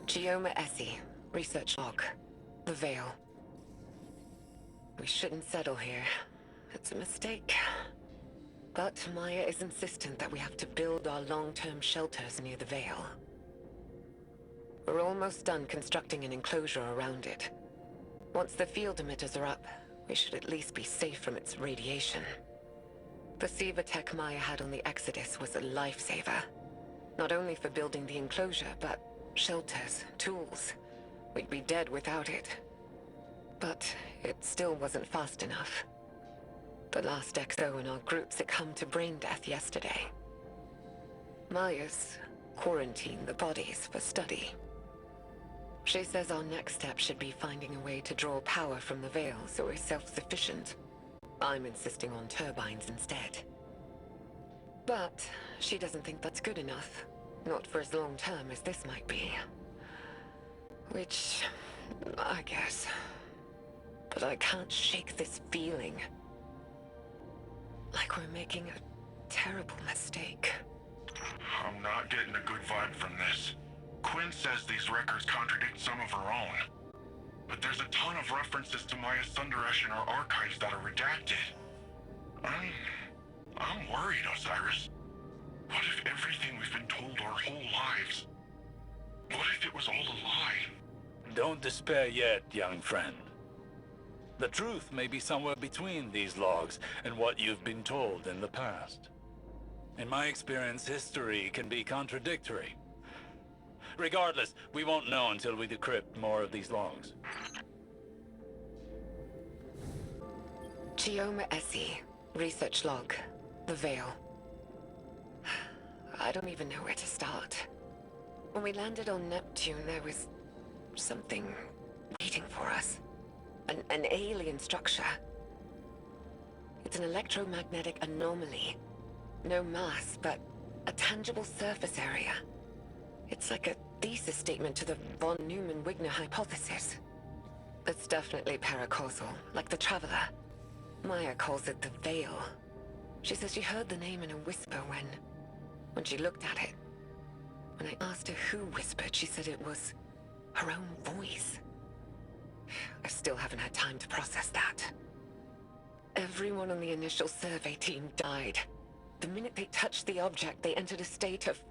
Gioma Essie, research log. The Veil. We shouldn't settle here. It's a mistake. But Maya is insistent that we have to build our long-term shelters near the Veil. We're almost done constructing an enclosure around it. Once the field emitters are up, we should at least be safe from its radiation. The Siva tech Maya had on the Exodus was a lifesaver. Not only for building the enclosure, but shelters, tools. We'd be dead without it. But it still wasn't fast enough. The last XO in our group succumbed to brain death yesterday. Maya's quarantined the bodies for study. She says our next step should be finding a way to draw power from the Veil so we're self-sufficient. I'm insisting on turbines instead. But she doesn't think that's good enough. Not for as long-term as this might be. Which, I guess. But I can't shake this feeling. Like we're making a terrible mistake. I'm not getting a good vibe from this. Quinn says these records contradict some of her own. But there's a ton of references to Maya Sundaresh in our archives that are redacted. I'm worried, Osiris. What if everything we've been told our whole lives? What if it was all a lie? Don't despair yet, young friend. The truth may be somewhere between these logs and what you've been told in the past. In my experience, history can be contradictory. Regardless, we won't know until we decrypt more of these logs. Gioma Essie, research log. The Veil. I don't even know where to start. When we landed on Neptune, there was something waiting for us. An alien structure. It's an electromagnetic anomaly. No mass, but a tangible surface area. It's like a thesis statement to the von Neumann-Wigner hypothesis. It's definitely paracausal, like the Traveler. Maya calls it the Veil. She says she heard the name in a whisper when she looked at it. When I asked her who whispered, she said it was her own voice. I still haven't had time to process that. Everyone on the initial survey team died. The minute they touched the object, they entered a state of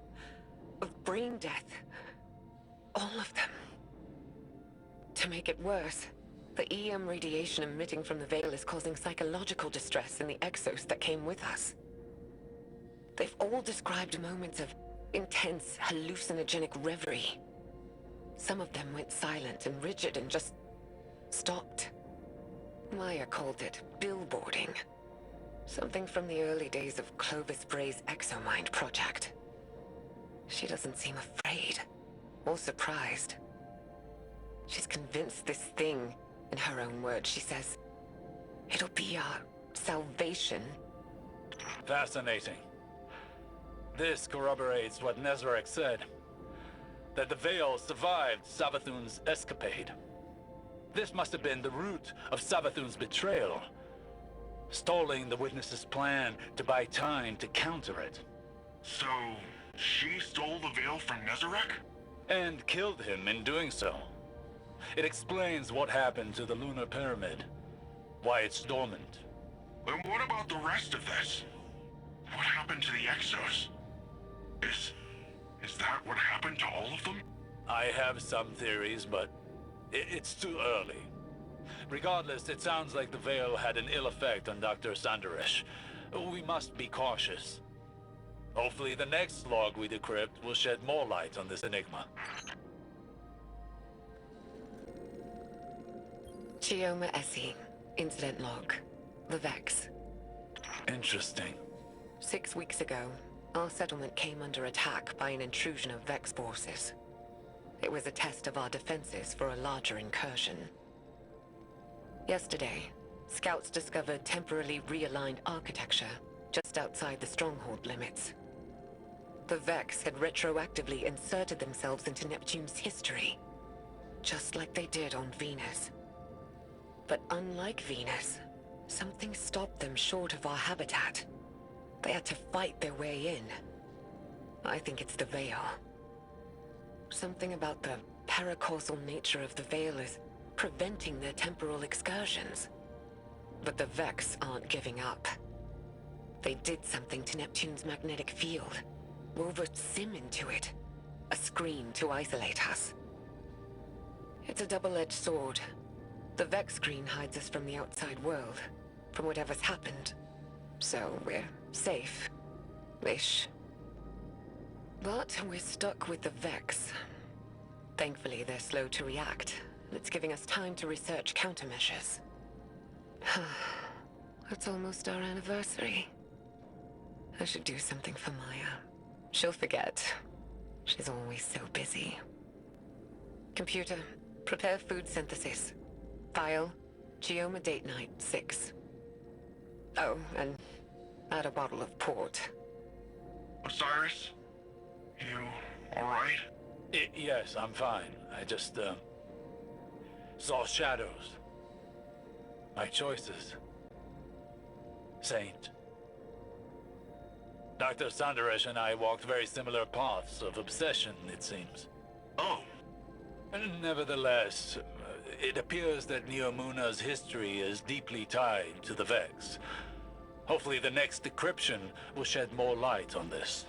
brain death. All of them. To make it worse, the EM radiation emitting from the Veil is causing psychological distress in the exos that came with us. They've all described moments of intense, hallucinogenic reverie. Some of them went silent and rigid and just stopped. Maya called it billboarding. Something from the early days of Clovis Bray's Exomind project. She doesn't seem afraid or surprised. She's convinced this thing, in her own words, she says, it'll be our salvation. Fascinating. This corroborates what Nezarec said, that the Veil survived Savathun's escapade. This must have been the root of Savathun's betrayal, stalling the witness's plan to buy time to counter it. So, she stole the Veil from Nezarec? And killed him in doing so. It explains what happened to the lunar pyramid, why it's dormant. Then what about the rest of this? What happened to the Exos? Is that what happened to all of them? I have some theories, but it's too early. Regardless, it sounds like the Veil had an ill effect on Dr. Sundaresh. We must be cautious. Hopefully the next log we decrypt will shed more light on this enigma. Gioma Essie, incident log. The Vex. Interesting. 6 weeks ago, our settlement came under attack by an intrusion of Vex forces. It was a test of our defenses for a larger incursion. Yesterday, scouts discovered temporarily realigned architecture just outside the stronghold limits. The Vex had retroactively inserted themselves into Neptune's history, just like they did on Venus. But unlike Venus, something stopped them short of our habitat. They had to fight their way in. I think it's the Veil. Something about the paracausal nature of the Veil is preventing their temporal excursions. But the Vex aren't giving up. They did something to Neptune's magnetic field. Wove a sim into it. A screen to isolate us. It's a double-edged sword. The Vex screen hides us from the outside world, from whatever's happened. So we're safe. Ish. But we're stuck with the Vex. Thankfully, they're slow to react. It's giving us time to research countermeasures. It's almost our anniversary. I should do something for Maya. She'll forget. She's always so busy. Computer, prepare food synthesis. File, Geoma date night 6. Oh, and add a bottle of port. Osiris? You alright? Yes, I'm fine. I just, saw shadows. My choices. Saint. Dr. Sandaresh and I walked very similar paths of obsession, it seems. Oh, Nevertheless, it appears that Neomuna's history is deeply tied to the Vex. Hopefully the next decryption will shed more light on this.